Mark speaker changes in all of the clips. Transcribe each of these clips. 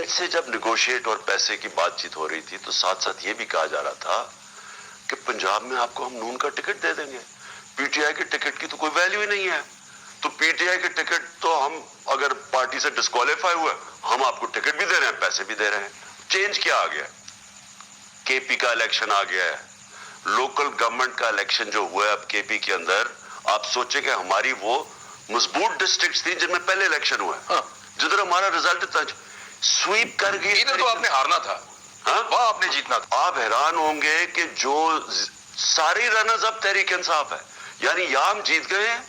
Speaker 1: ان سے جب نیگوشیٹ اور پیسے کی بات چیت ہو رہی تھی تو ساتھ ساتھ یہ بھی کہا جا رہا تھا کہ پنجاب میں آپ کو ہم نون کا ٹکٹ دے دیں گے, پی ٹی آئی کے ٹکٹ کی تو کوئی ویلیو ہی نہیں ہے, تو پی ٹی آئی کے ٹکٹ تو ہم اگر پارٹی سے ڈسکوالیفائی ہوئے ہم آپ کو ٹکٹ بھی دے رہے ہیں, پیسے بھی دے رہے ہیں. چینج کیا آ گیا؟ کے پی کا الیکشن آ گیا ہے, لوکل گورنمنٹ کا الیکشن جو ہوا ہے اب کے پی کے اندر. آپ سوچیں کہ ہماری وہ مضبوط ڈسٹرکٹس تھی جن میں پہلے الیکشن ہوا ہے, جدھر ہمارا رزلٹ تھا سویپ کر گئی.
Speaker 2: ادھر تو آپ نے ہارنا تھا, وہاں آپ نے جیتنا تھا.
Speaker 1: آپ حیران ہوں گے کہ جو ساری رنرز اپ تحریک انصاف ہے, یعنی یا ہم جیت گئے ہیں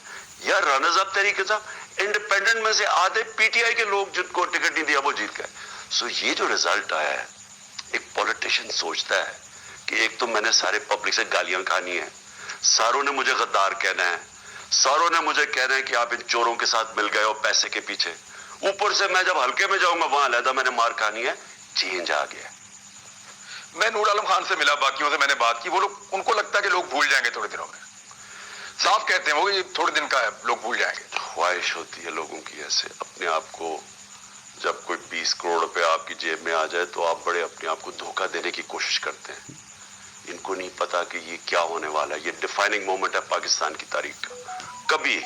Speaker 1: یا رنرز اپ تحریک انصاف, انڈیپینڈنٹ میں سے آدھے پی ٹی آئی کے لوگ جن کو ٹکٹ نہیں دیا وہ جیت گئے. سو یہ جو رزلٹ آیا ہے, ایک پولیٹیشین سوچتا ہے کہ ایک تو میں نے سارے پبلک سے گالیاں کھانی ہیں, ساروں نے مجھے غدار کہنا ہے, ساروں نے مجھے کہنا ہے کہ آپ ان چوروں کے ساتھ مل گئے ہو پیسے کے پیچھے, اوپر سے میں جب ہلکے میں جاؤں گا وہاں علیحدہ میں نے مار کھانی ہے. چینج آ گیا.
Speaker 2: میں نور عالم خان سے ملا, باقیوں سے میں نے بات کی, وہ لوگ ان کو لگتا ہے کہ لوگ بھول جائیں گے تھوڑے دنوں میں. صاف کہتے ہیں وہ یہ تھوڑے دن کا ہے, لوگ بھول جائیں گے.
Speaker 1: خواہش ہوتی ہے لوگوں کی ایسے اپنے آپ کو, جب کوئی 20 کروڑ روپے آپ کی جیب میں آ جائے تو آپ بڑے اپنے آپ کو دھوکہ دینے کی کوشش کرتے ہیں. ان کو نہیں پتا کہ یہ کیا ہونے والا ہے. یہ ڈیفائننگ مومنٹ ہے پاکستان کی تاریخ کا. کبھی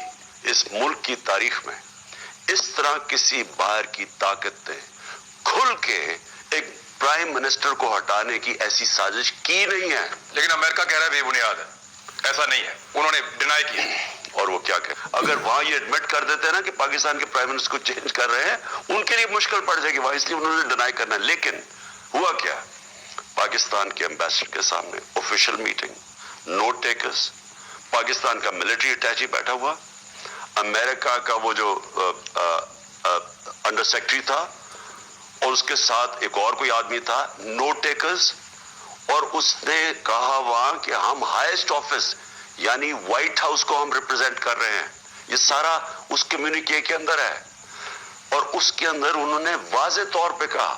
Speaker 1: اس ملک کی تاریخ میں اس طرح کسی باہر کی طاقت نے کھل کے ایک پرائم منسٹر کو ہٹانے کی ایسی سازش کی نہیں ہے.
Speaker 2: لیکن امریکہ کہہ رہا ہے بے بنیاد ہے, ایسا نہیں ہے, انہوں نے ڈینائی کیا.
Speaker 1: اور وہ کیا کہ اگر وہاں یہ ایڈمٹ کر دیتے ہیں نا کہ پاکستان کے پرائم منسٹر کو چینج کر رہے ہیں, ان کے لیے مشکل پڑ جائے گی وہاں, اس لیے انہوں نے ڈینائی کرنا ہے. لیکن ہوا کیا, پاکستان کے ایمبیسڈر کے سامنے official meeting, note takers, Pakistan کا ملٹری اٹیچی بیٹھا ہوا, امریکہ کا وہ جو انڈر سیکرٹری تھا اور اس کے ساتھ ایک اور کوئی آدمی تھا, نوٹ ٹیکرز, اور اس نے کہا وہاں کہ ہم ہائیسٹ آفس یعنی وائٹ ہاؤس کو ہم ریپرزینٹ کر رہے ہیں. یہ سارا اس کمیونیکے کے اندر ہے, اور اس کے اندر انہوں نے واضح طور پہ کہا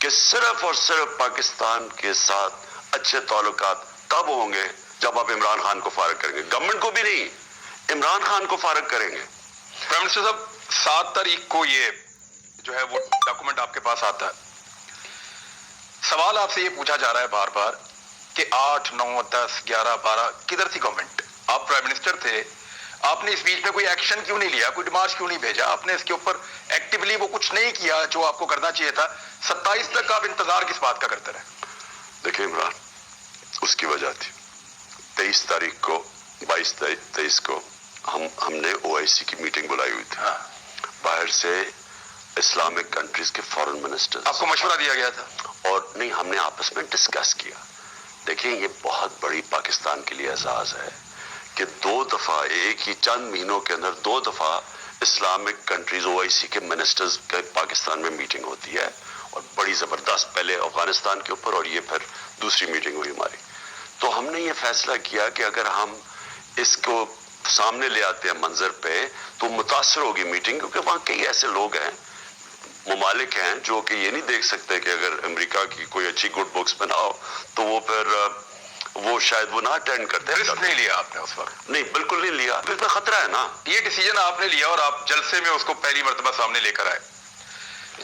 Speaker 1: کہ صرف اور صرف پاکستان کے ساتھ اچھے تعلقات تب ہوں گے جب آپ عمران خان کو فارغ کریں گے. گورنمنٹ کو بھی نہیں, عمران خان کو فارغ کریں گے.
Speaker 2: پرائم منسٹر صاحب 7 تاریخ کو یہ جو ہے وہ ڈاکومنٹ آپ کے پاس آتا ہے. سوال آپ سے یہ پوچھا جا رہا ہے بار بار کہ 8, 9, 10, 11, 12 کدھر تھی گورنمنٹ؟ آپ پرائم منسٹر تھے, آپ نے اس بیچ میں کوئی ایکشن کیوں نہیں لیا, کوئی ڈیمارچ کیوں نہیں بھیجا, آپ نے اس کے اوپر ایکٹیولی وہ کچھ نہیں کیا جو آپ کو کرنا چاہیے تھا. 27 تک آپ انتظار کس بات کا کرتے رہے؟
Speaker 1: دیکھیں عمران, اس کی وجہ تھی 23 تاریخ کو 22-23 کو ہم نے او آئی سی کی میٹنگ بلائی ہوئی تھی. باہر سے اسلامک کنٹریز کے فارن منسٹر,
Speaker 2: آپ کو مشورہ دیا گیا تھا؟
Speaker 1: اور نہیں, ہم نے آپس میں ڈسکس کیا. دیکھیں یہ بہت بڑی پاکستان کے لیے اعزاز ہے کہ 2 دفعہ ایک ہی چند مہینوں کے اندر 2 دفعہ اسلامک کنٹریز او آئی سی کے منسٹرز کے پاکستان میں میٹنگ ہوتی ہے, اور بڑی زبردست, پہلے افغانستان کے اوپر اور یہ پھر دوسری میٹنگ ہوئی ہماری. تو ہم نے یہ فیصلہ کیا کہ اگر ہم اس کو سامنے لے آتے ہیں منظر پہ تو متاثر ہوگی میٹنگ, کیونکہ وہاں کئی ایسے لوگ ہیں, ممالک ہیں جو کہ یہ نہیں دیکھ سکتے کہ اگر امریکہ کی کوئی اچھی گڈ بکس بناؤ تو وہ پھر وہ شاید وہ نہ اٹینڈ کرتے ہیں.
Speaker 2: رسک نہیں لیا آپ نے اس وقت؟
Speaker 1: نہیں, بالکل نہیں لیا, اس میں خطرہ ہے نا.
Speaker 2: یہ ڈیسیجن آپ نے لیا اور آپ جلسے میں اس کو پہلی مرتبہ سامنے لے کر آئے.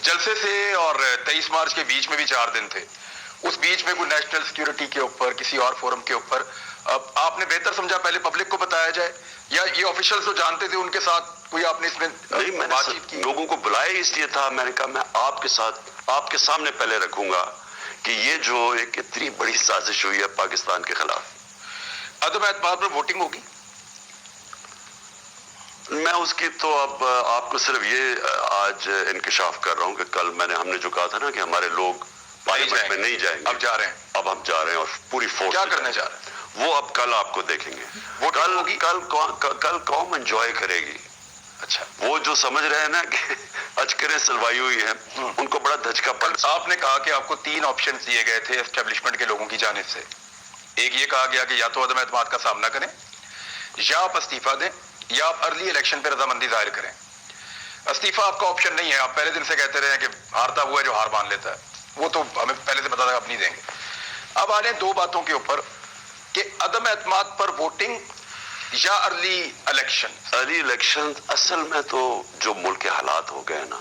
Speaker 2: جلسے سے اور 23 مارچ کے بیچ میں بھی 4 دن تھے, اس بیچ میں کوئی نیشنل سیکیورٹی کے اوپر کسی اور فورم کے اوپر آپ نے بہتر سمجھا پہلے پبلک کو بتایا جائے, یا یہ آفیشلز جو جانتے تھے ان کے ساتھ کوئی آپ نے اس میں بات چیت کی؟
Speaker 1: لوگوں کو بلایا اس لیے تھا, میں نے کہا میں آپ کے ساتھ آپ کے سامنے پہلے رکھوں گا کہ یہ جو ایک اتنی بڑی سازش ہوئی ہے پاکستان کے خلاف.
Speaker 2: عدم اعتماد پر ووٹنگ ہوگی؟
Speaker 1: میں اس کی تو اب آپ کو صرف یہ آج انکشاف کر رہا ہوں کہ کل ہم نے جو کہا تھا نا کہ ہمارے لوگ پارلیمنٹ میں نہیں جائیں گے,
Speaker 2: اب جا رہے ہیں.
Speaker 1: اب ہم جا رہے ہیں اور پوری فورس.
Speaker 2: کیا کرنے جا رہے ہیں
Speaker 1: وہ اب کل آپ کو دیکھیں گے. کل قوم انجوائے کرے گی.
Speaker 2: اچھا,
Speaker 1: وہ جو سمجھ رہے ہیں نا کہ اچکریں سلوائی ہوئی ہیں, ان کو بڑا دھچکا پڑ.
Speaker 2: آپ نے کہا کہ آپ کو 3 آپشنز دیے گئے تھے اسٹیبلشمنٹ کے لوگوں کی جانب سے. ایک یہ کہا گیا کہ یا تو عدم اعتماد کا سامنا کریں, یا آپ استعفیٰ دیں, یا آپ ارلی الیکشن پہ رضامندی ظاہر کریں. استعفیٰ آپ کا آپشن نہیں ہے, آپ پہلے دن سے کہتے رہے ہیں کہ ہارتا ہوا ہے جو ہار مان لیتا ہے, وہ تو ہمیں پہلے سے پتا تھا آپ نہیں دیں گے. اب آ رہے ہیں 2 باتوں کے اوپر کہ عدم اعتماد پر ووٹنگ یا ارلی الیکشن.
Speaker 1: ارلی الیکشن اصل میں تو جو ملک کے حالات ہو گئے نا,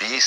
Speaker 1: 20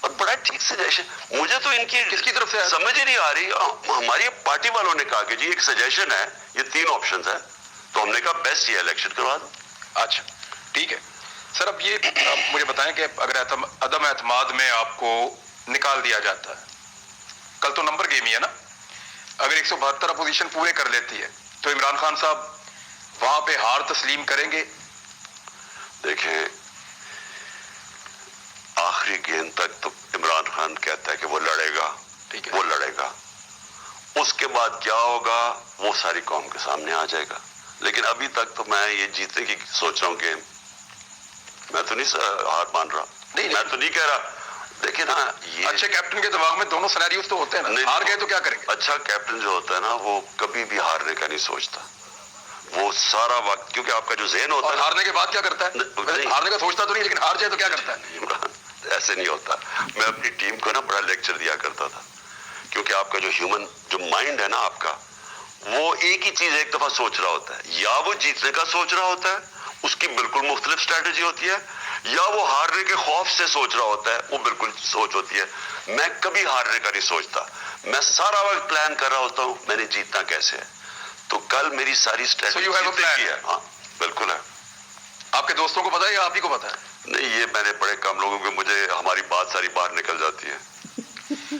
Speaker 1: اور بڑا ٹھیک سجیشن. مجھے تو ان کی
Speaker 2: کس کی طرف سے
Speaker 1: سمجھ ہی نہیں آ رہی. ہماری پارٹی والوں نے کہا کہ جی ایک سجیشن ہے, یہ 3 آپشنز ہیں, تو ہم نے کہا بیسٹ یہ الیکشن کروا دو.
Speaker 2: اچھا ٹھیک ہے سر. اب یہ مجھے بتائیں کہ اگر عدم اعتماد میں آپ کو نکال دیا جاتا ہے, کل تو نمبر گیم ہی ہے نا, اگر 172 اپوزیشن پورے کر لیتی ہے تو عمران خان صاحب وہاں پہ ہار تسلیم کریں گے؟
Speaker 1: دیکھیں آخری گیند تک تو عمران خان کہتا ہے کہ وہ لڑے گا,
Speaker 2: ٹھیک ہے,
Speaker 1: وہ لڑے گا. اس کے بعد کیا ہوگا وہ ساری قوم کے سامنے آ جائے گا. لیکن ابھی تک تو میں یہ جیتنے کی سوچ رہا ہوں کہ میں تو نہیں ہار مان رہا, میں تو نہیں کہہ رہا. دیکھیں نا یہ
Speaker 2: اچھے کیپٹن کے دماغ میں دونوں سینیریوز تو ہوتے ہیں نا, ہار گئے تو کیا کریں گے؟
Speaker 1: اچھا کیپٹن جو ہوتا ہے نا وہ کبھی بھی ہارنے کا نہیں سوچتا. وہ سارا وقت, کیونکہ آپ کا جو ذہن ہوتا ہے,
Speaker 2: ہارنے کے بعد کیا کرتا ہے؟ ہارنے کا سوچتا تو نہیں, لیکن ہار جائے تو کیا کرتا ہے؟
Speaker 1: ایسے نہیں ہوتا. میں اپنی ٹیم کو نا بڑا لیکچر دیا کرتا تھا, کیونکہ آپ کا جو ہیومن جو مائنڈ ہے نا آپ کا, وہ ایک ہی چیز ایک دفعہ سوچ رہا ہوتا ہے. یا وہ جیتنے کا سوچ رہا ہوتا ہے, اس کی بالکل مختلف اسٹریٹجی ہوتی ہے, یا وہ ہارنے کے خوف سے سوچ رہا ہوتا ہے, وہ بالکل سوچ ہوتی ہے. میں کبھی ہارنے کا نہیں سوچتا, میں سارا وقت پلان کر رہا ہوتا ہوں میں نے جیتنا کیسے ہے. تو کل میری ساری اسٹریٹجی کی ہے. ہاں بالکل ہے.
Speaker 2: آپ کے دوستوں کو پتا ہے یا آپ ہی کو پتا ہے؟
Speaker 1: نہیں, یہ میں نے بڑے کم لوگوں کے, مجھے ہماری بات ساری باہر نکل جاتی ہے.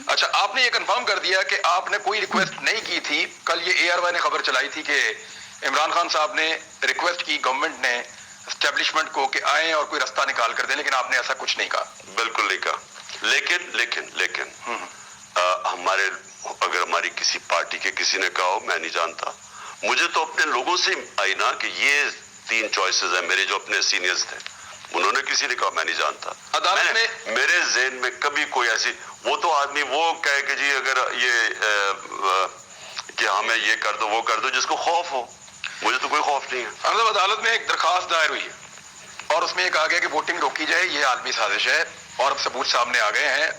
Speaker 2: اچھا آپ نے یہ کنفرم کر دیا کہ آپ نے کوئی ریکویسٹ نہیں کی تھی. کل یہ اے آر وائی نے خبر چلائی تھی کہ عمران خان صاحب نے ریکویسٹ کی گورنمنٹ نے اسٹیبلشمنٹ کو کہ آئیں اور کوئی رستہ نکال کر دیں, لیکن آپ نے ایسا کچھ نہیں کہا.
Speaker 1: بالکل نہیں کہا. لیکن ہمارے اگر ہماری کسی پارٹی کے کسی نے کہا ہو, میں نہیں جانتا. مجھے تو اپنے لوگوں سے آئی نا کہ یہ 3 چوائسز ہیں. میرے جو اپنے سینئرز تھے انہوں نے کسی نے کہا میں نہیں جانتا.
Speaker 2: عدالت میں
Speaker 1: میرے ذہن میں کبھی کوئی ایسی, وہ تو آدمی وہ کہے کہ جی اگر یہ کہ ہمیں یہ کر دو وہ کر دو, جس کو خوف ہو. مجھے تو کوئی خوف نہیں ہے.
Speaker 2: عدالت میں ایک درخواست دائر ہوئی ہے اور اس میں یہ کہا گیا کہ ووٹنگ روکی جائے, یہ عالمی سازش ہے, اور اب ثبوت سامنے آ گئے ہیں.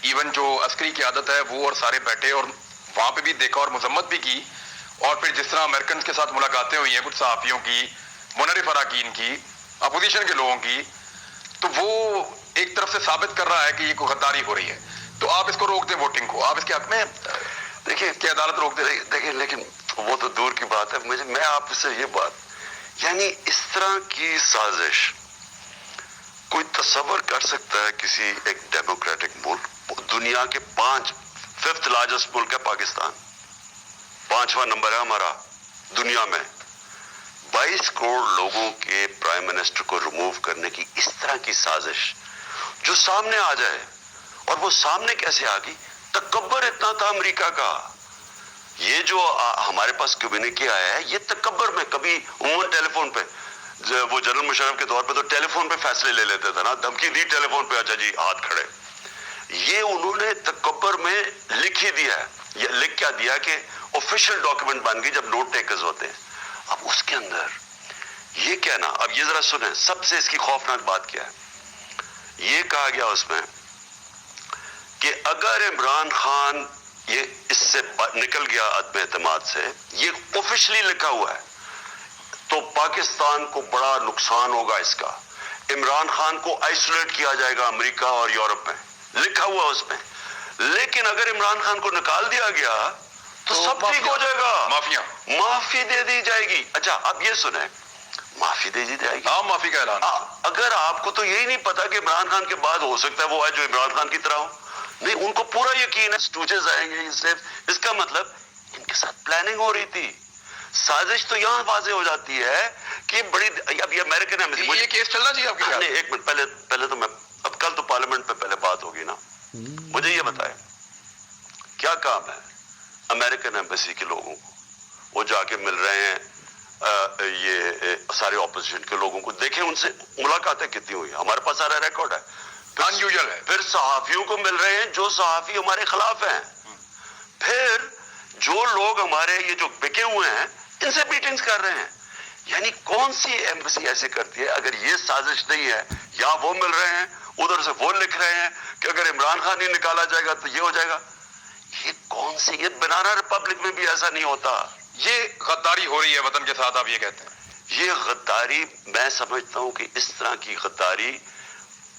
Speaker 2: ایون جو عسکری قیادت ہے وہ اور سارے بیٹھے اور وہاں پہ بھی دیکھا اور مذمت بھی کی, اور پھر جس طرح امریکنز کے ساتھ ملاقاتیں ہوئی ہیں کچھ صحافیوں کی, منرف اراکین کی, اپوزیشن کے لوگوں کی, تو وہ ایک طرف سے ثابت کر رہا ہے کہ یہ کوئی غداری ہو رہی ہے. تو آپ اس کو روک دیں ووٹنگ کو, آپ اس کے حق میں
Speaker 1: دیکھیں
Speaker 2: کہ عدالت روک دے.
Speaker 1: دیکھیں لیکن وہ تو دور کی بات ہے. میں آپ سے یہ بات, یعنی اس طرح کی سازش کوئی تصور کر سکتا ہے کسی ایک ڈیموکریٹک ملک؟ دنیا کے 5th لارجسٹ ملک ہے پاکستان, 5واں نمبر ہے ہمارا دنیا میں. 22 کروڑ لوگوں کے پرائم منسٹر کو ریموو کرنے کی اس طرح کی سازش جو سامنے آ جائے, اور وہ سامنے کیسے آ گئی؟ تکبر اتنا تھا امریکہ کا. یہ جو ہمارے پاس کمیونیکے آیا ہے یہ تکبر میں, کبھی عموماً ٹیلی فون پہ, وہ جنرل مشرف کے دور پہ تو ٹیلی فون پہ فیصلے لے لیتے تھے نا, دھمکی دی ٹیلی فون پہ, اچھا جی ہاتھ کھڑے. یہ انہوں نے تکبر میں لکھ ہی دیا ہے. یہ لکھ کیا دیا کہ آفیشیل ڈاکیومنٹ بن گئی جب نوٹ ٹیکرز ہوتے ہیں. اب اس کے اندر یہ کہنا, اب یہ ذرا سنیں سب سے اس کی خوفناک بات کیا ہے. یہ کہا گیا اس میں کہ اگر عمران خان یہ اس سے نکل گیا عدم اعتماد سے, یہ آفیشلی لکھا ہوا ہے, تو پاکستان کو بڑا نقصان ہوگا اس کا. عمران خان کو آئسولیٹ کیا جائے گا امریکہ اور یورپ میں, لکھا ہوا اس میں. لیکن اگر عمران خان کو نکال دیا گیا تو سب ٹھیک ہو جائے گا, معافی دے دی جائے گی. اچھا اب یہ سنیں, معافی دے دی جائے گی,
Speaker 2: عام معافی کا اعلان.
Speaker 1: اگر آپ کو تو یہی نہیں پتا کہ عمران خان کے بعد ہو سکتا ہے وہ ہے جو عمران خان کی طرح ہو. نہیں, ان کو پورا یقین ہے اسٹوچز آئیں گے صرف. اس کا مطلب ان کے ساتھ پلاننگ ہو رہی تھی. سازش تو یہاں واضح ہو جاتی ہے کہ بڑی, اب یہ امریکن ہے.
Speaker 2: یہ کیس چلنا چاہیے آپ کے خیال؟
Speaker 1: ایک منٹ پہلے تو میں, اب کل تو پارلیمنٹ پہ پہلے بات ہوگی نا. مجھے یہ بتائیں کیا کام ہے امریکن ایمبیسی کے لوگوں کو؟ وہ جا کے مل رہے ہیں یہ سارے اپوزیشن کے لوگوں کو. دیکھیں ان سے ملاقاتیں کتنی ہوئی, ہمارے پاس سارا ریکارڈ ہے.
Speaker 2: انیوژل ہے.
Speaker 1: پھر صحافیوں کو مل رہے ہیں جو صحافی ہمارے خلاف ہیں. پھر جو لوگ ہمارے یہ جو بکے ہوئے ہیں ان سے میٹنگز کر رہے ہیں. یعنی کون سی ایمبیسی ایسے کرتی ہے؟ اگر یہ سازش نہیں ہے, یا وہ مل رہے ہیں ادھر سے وہ لکھ رہے ہیں کہ اگر عمران خان نہیں نکالا جائے گا تو یہ ہو جائے گا. یہ کون سی, یہ بنانا ریپبلک میں بھی ایسا نہیں ہوتا.
Speaker 2: یہ غداری ہو رہی ہے وطن کے ساتھ, آپ یہ کہتے ہیں؟
Speaker 1: یہ غداری, میں سمجھتا ہوں کہ اس طرح کی غداری